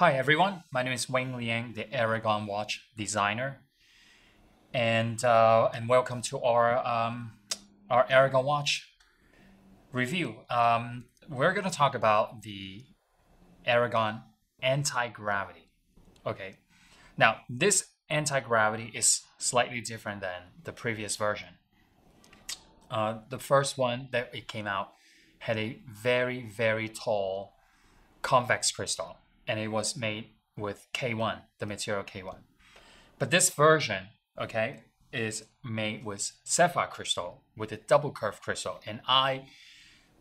Hi everyone, my name is Wayne Liang, the Aragon watch designer, and welcome to our Aragon watch review. We're going to talk about the Aragon anti-gravity. Okay, now this anti-gravity is slightly different than the previous version. The first one that it came out had a very tall convex crystal, and it was made with K1, the material K1. But this version, okay, is made with sapphire crystal, with a double curved crystal, and I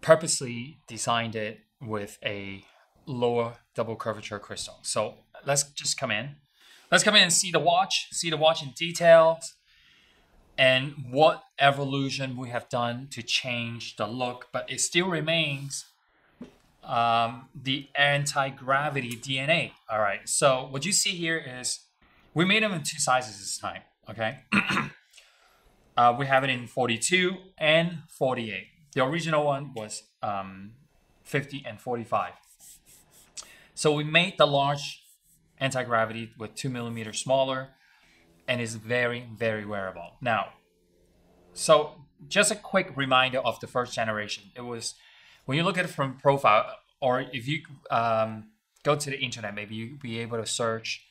purposely designed it with a lower double curvature crystal. So let's just come in. Let's come in and see the watch in detail, and what evolution we have done to change the look, but it still remains the anti-gravity DNA. All right, so what you see here is we made them in two sizes this time, okay? We have it in 42 and 48. The original one was 50 and 45. So we made the large anti-gravity with 2 millimeters smaller, and is very wearable. Now, so just a quick reminder of the first generation. It was, when you look at it from profile, or if you go to the internet, maybe you'll be able to search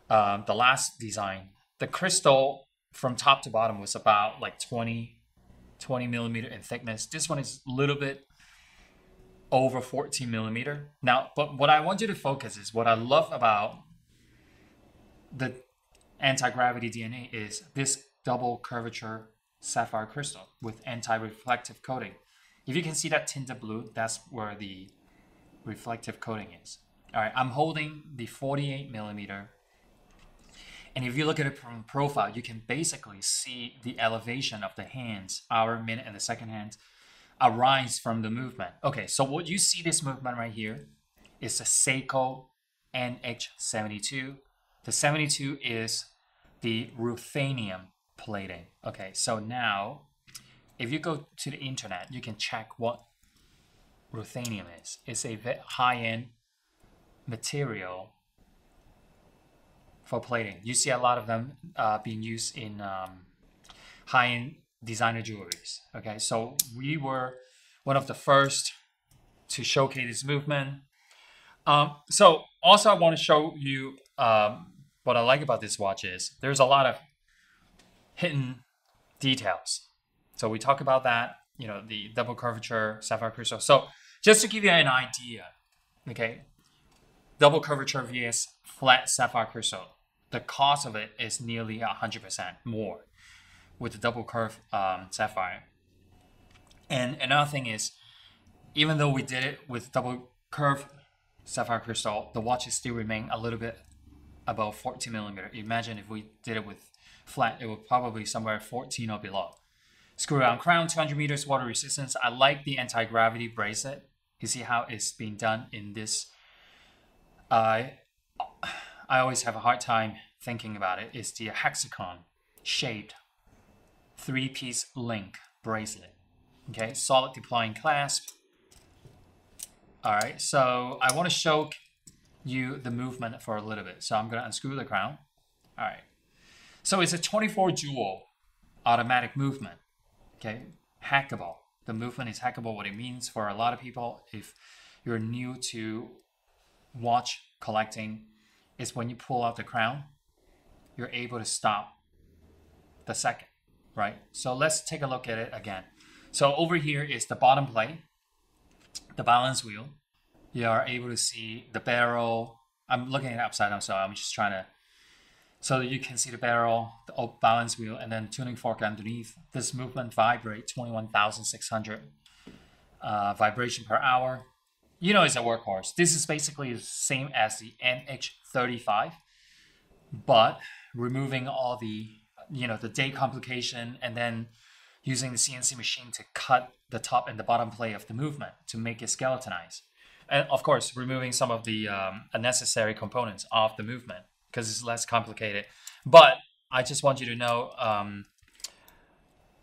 the last design. The crystal from top to bottom was about like 20 millimeter in thickness. This one is a little bit over 14 millimeter. Now, but what I want you to focus is what I love about the anti-gravity DNA is this double curvature sapphire crystal with anti-reflective coating. If you can see that tinted blue, that's where the reflective coating is. All right, I'm holding the 48 millimeter. And if you look at it from profile, you can basically see the elevation of the hands, hour, minute, and the second hand arise from the movement. Okay, so what you see this movement right here is the Seiko NH72. The 72 is the ruthenium plating. Okay, so now if you go to the internet, you can check what ruthenium is. It's a high-end material for plating. You see a lot of them being used in high-end designer jewelries. Okay, so we were one of the first to showcase this movement. So also I want to show you what I like about this watch is there's a lot of hidden details. So we talk about that, you know, the double curvature sapphire crystal. So just to give you an idea, okay, double curvature vs flat sapphire crystal, the cost of it is nearly 100% more with the double curve sapphire. And another thing is, even though we did it with double curve sapphire crystal, the watches still remain a little bit above 14 millimeter. Imagine if we did it with flat, it would probably somewhere 14 or below. Screw down crown, 200 meters, water resistance. I like the anti-gravity bracelet. You see how it's being done in this. I always have a hard time thinking about it. It's the hexagon shaped 3-piece link bracelet. Okay, solid deploying clasp. All right, so I want to show you the movement for a little bit. So I'm going to unscrew the crown. All right, so it's a 24 jewel automatic movement. Okay, hackable. The movement is hackable. What it means for a lot of people, if you're new to watch collecting, is when you pull out the crown, you're able to stop the second, right? So let's take a look at it again. So over here is the bottom plate, the balance wheel. You are able to see the barrel. I'm looking at it upside down, so I'm just trying to, so that you can see the barrel, the balance wheel, and then tuning fork underneath. This movement vibrates 21,600 vibration per hour. You know, it's a workhorse. This is basically the same as the NH35, but removing all the, you know, the date complication, and then using the CNC machine to cut the top and the bottom plate of the movement to make it skeletonized. And of course, removing some of the unnecessary components of the movement because it's less complicated. But I just want you to know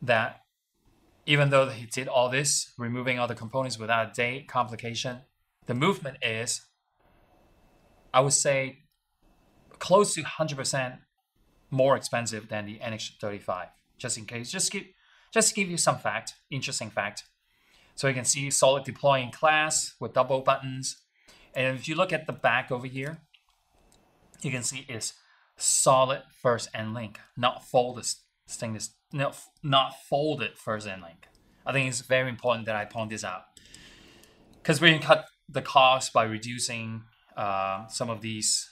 that even though he did all this, removing all the components without a date complication, the movement is I would say close to 100% more expensive than the NH35. Just in case, just to give you some fact, interesting fact. So you can see solid deploy in class with double buttons. And if you look at the back over here, you can see it's solid first end link, not folded stainless, no, not folded first end link. I think it's very important that I point this out because we can cut the cost by reducing some of these,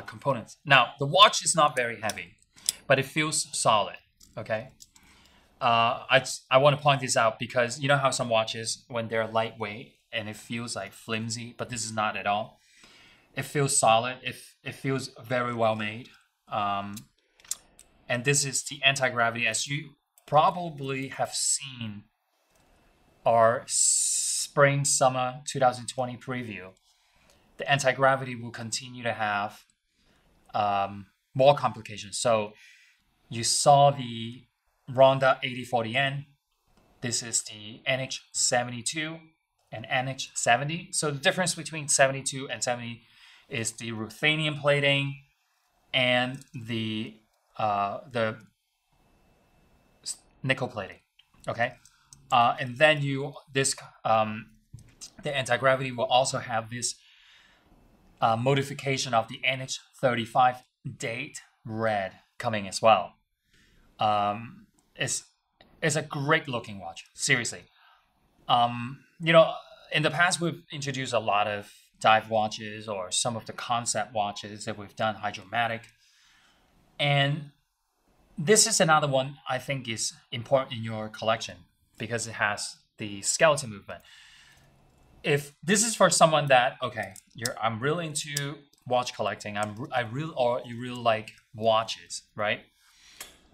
components. Now the watch is not very heavy, but it feels solid. Okay. I want to point this out because you know how some watches, when they're lightweight and it feels like flimsy, but this is not at all. It feels solid. It feels very well made. And this is the anti-gravity. As you probably have seen our spring-summer 2020 preview, the anti-gravity will continue to have more complications. So you saw the Ronda 8040N. This is the NH72 and NH70. So the difference between 72 and 70 is the ruthenium plating and the nickel plating. Okay, and then the anti-gravity will also have this modification of the NH35 date red coming as well. It's a great looking watch, seriously. In the past we've introduced a lot of dive watches or some of the concept watches that we've done Hydromatic, and this is another one I think is important in your collection because it has the skeleton movement. If this is for someone that I'm really into watch collecting, you really like watches, right?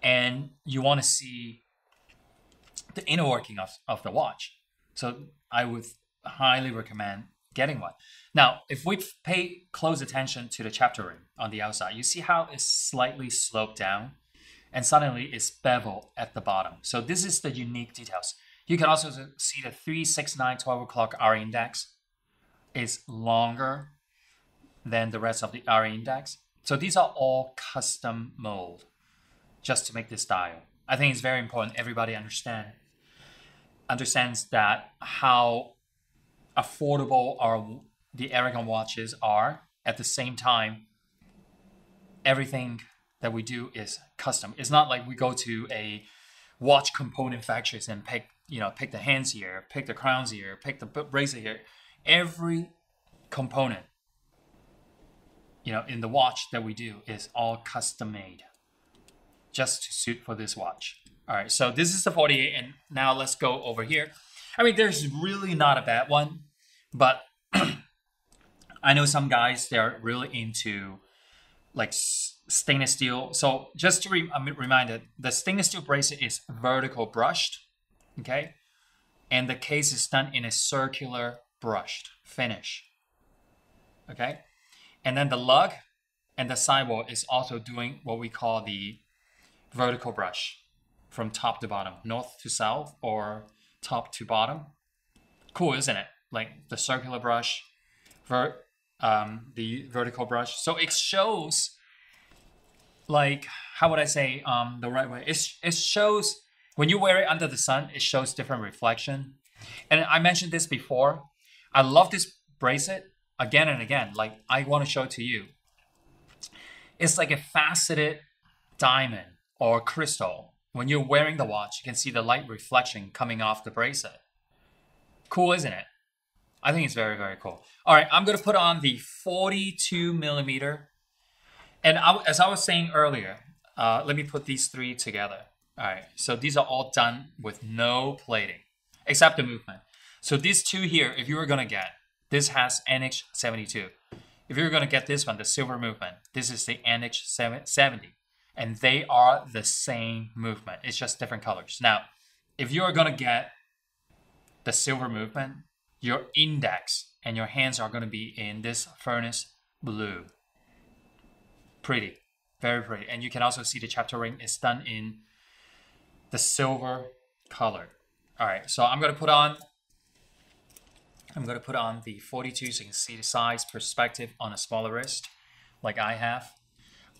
And you want to see the inner working of the watch. So I would highly recommend getting one. Now, if we pay close attention to the chapter ring on the outside, you see how it's slightly sloped down and suddenly it's bevel at the bottom. So this is the unique details. You can also see the 369 12 o'clock R index is longer than the rest of the R index. So these are all custom mold just to make this dial. I think it's very important everybody understands that how affordable the Aragon watches are. At the same time, everything that we do is custom. It's not like we go to a watch component factories and pick the hands here, pick the crowns here, pick the bracelet here. Every component, in the watch that we do is all custom made just to suit for this watch. All right, so this is the 48, and now let's go over here. I mean, there's really not a bad one, but I know some guys, they're really into like stainless steel. So just to remind it, the stainless steel bracelet is vertical brushed, okay? And the case is done in a circular brushed finish, okay? And then the lug and the sidewall is also doing what we call the vertical brush from top to bottom, north to south or top to bottom. Cool, isn't it? Like the circular brush, the vertical brush. So it shows, like, how would I say the right way? It shows when you wear it under the sun, it shows different reflection. And I mentioned this before. I love this bracelet again and again. Like, I want to show it to you. It's like a faceted diamond or crystal. When you're wearing the watch, you can see the light reflection coming off the bracelet. Cool, isn't it? I think it's very, very cool. All right, I'm going to put on the 42 millimeter. And as I was saying earlier, let me put these three together. All right, so these are all done with no plating, except the movement. So these two here, if you were going to get, this has NH72. If you're going to get this one, the silver movement, this is the NH70. And they are the same movement. It's just different colors. Now, if you're going to get the silver movement, your index and your hands are going to be in this furnace blue. Pretty, very pretty. And you can also see the chapter ring is done in the silver color. All right, so I'm going to put on I'm going to put on the 42 so you can see the size perspective on a smaller wrist like I have.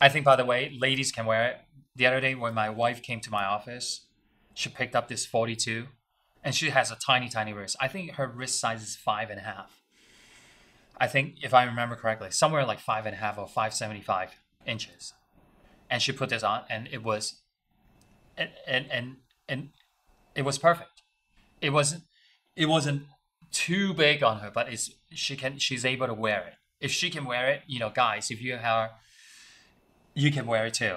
I think, by the way, ladies can wear it. The other day when my wife came to my office, she picked up this 42 and she has a tiny, tiny wrist. I think her wrist size is 5.5. I think, if I remember correctly, somewhere like 5.5 or 5.75 inches. And she put this on and it was, and it was perfect. It wasn't too big on her, but she's able to wear it. If she can wear it, guys, if you can wear it too.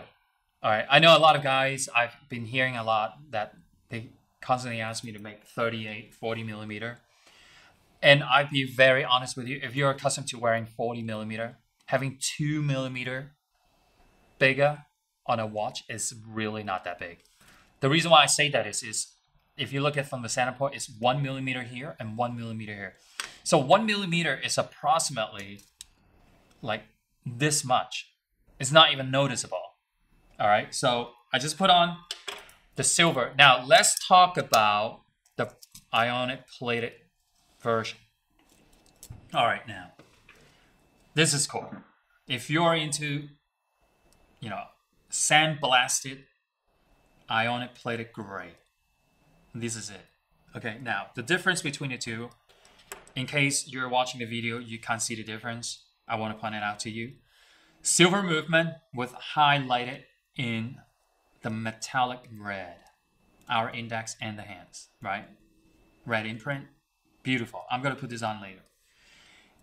All right. I know a lot of guys, I've been hearing a lot that they constantly ask me to make 38, 40 millimeter. And I'd be very honest with you. If you're accustomed to wearing 40 millimeter, having 2 millimeter bigger on a watch is really not that big. The reason why I say that is if you look at from the center point, it's 1 millimeter here and 1 millimeter here. So 1 millimeter is approximately like this much. It's not even noticeable. All right, so I just put on the silver. Now let's talk about the ionic plated version. All right, now this is cool. If you're into, sandblasted ionic plated gray, this is it. Okay, now the difference between the two, in case you're watching the video, you can't see the difference, I want to point it out to you. Silver movement with highlighted in the metallic red, our index and the hands, right? Red imprint, beautiful. I'm going to put this on later.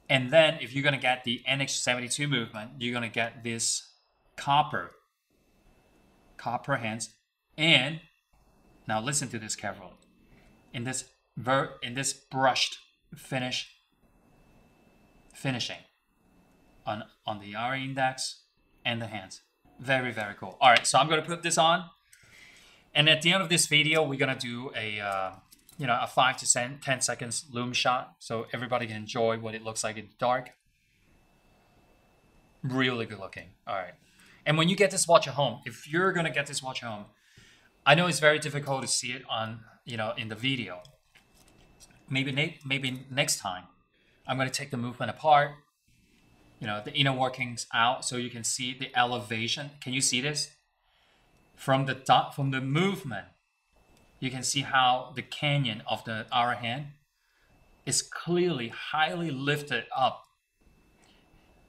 And then if you're going to get the NH72 movement, you're going to get this copper hands. And now listen to this carefully. In this brushed finishing on the R index and the hands. Very, very cool. All right, so I'm going to put this on. And at the end of this video, we're going to do a 5 to 10 seconds loom shot so everybody can enjoy what it looks like in the dark. Really good looking. All right. And when you get this watch at home, if you're going to get this watch at home, I know it's very difficult to see it on, in the video. Maybe next time, I'm going to take the movement apart, the inner workings out so you can see the elevation. Can you see this? From the movement, you can see how the canyon of the hour hand is clearly highly lifted up.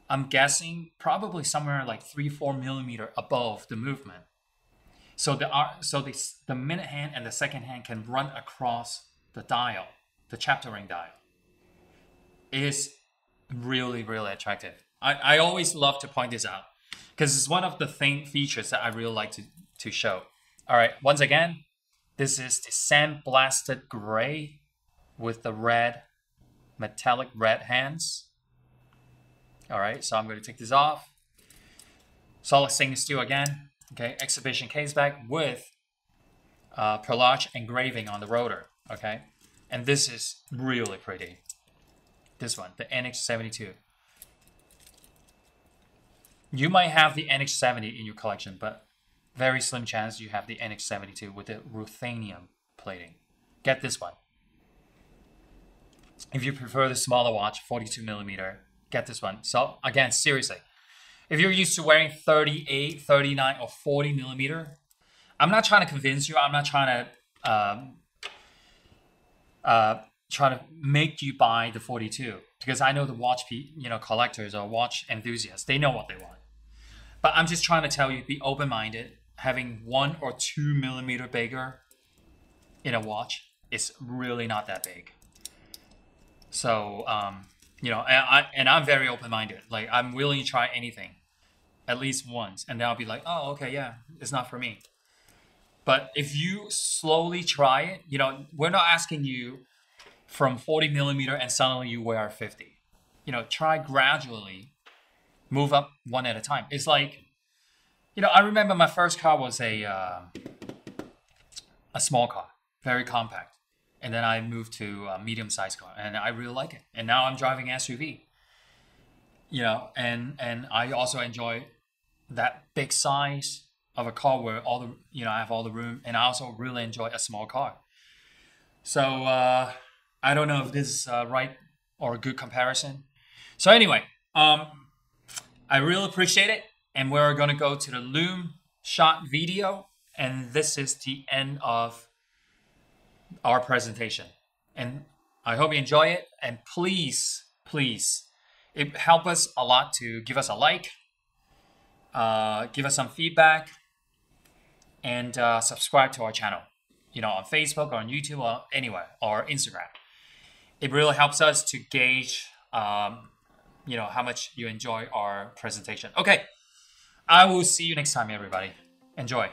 I'm guessing probably somewhere like 3-4 millimeter above the movement. So the minute hand and the second hand can run across the dial, the chapter ring dial. It is really, really attractive. I always love to point this out because it's one of the features that I really like to show. All right, once again, this is the sandblasted gray with the red, metallic red hands. All right, so I'm going to take this off. Solid stainless steel again. Okay, exhibition case back with perlage engraving on the rotor. Okay, and this is really pretty. This one, the NH72. You might have the NH70 in your collection, but very slim chance you have the NH72 with the ruthenium plating. Get this one. If you prefer the smaller watch, 42 millimeter, get this one. So again, seriously, if you're used to wearing 38, 39, or 40 millimeter, I'm not trying to convince you. I'm not trying to make you buy the 42 because I know the watch collectors or watch enthusiasts, they know what they want. But I'm just trying to tell you, be open-minded. Having 1 or 2 millimeter bigger in a watch is really not that big. So, and I'm very open-minded. Like, I'm willing to try anything at least once. And then I'll be like, oh, okay, yeah, it's not for me. But if you slowly try it, we're not asking you from 40 millimeter and suddenly you wear 50. Try gradually, move up one at a time. It's like, I remember my first car was a small car, very compact. And then I moved to a medium-sized car, and I really like it. And now I'm driving SUV. And I also enjoy that big size of a car where I have all the room, and I also really enjoy a small car. So I don't know if this is right or a good comparison. So anyway, I really appreciate it. And we're going to go to the Loom shot video. And this is the end of our presentation. And I hope you enjoy it. And please, it helps us a lot to give us a like, give us some feedback, and subscribe to our channel. On Facebook or on YouTube or anywhere, or Instagram. It really helps us to gauge, how much you enjoy our presentation. Okay, I will see you next time, everybody. Enjoy.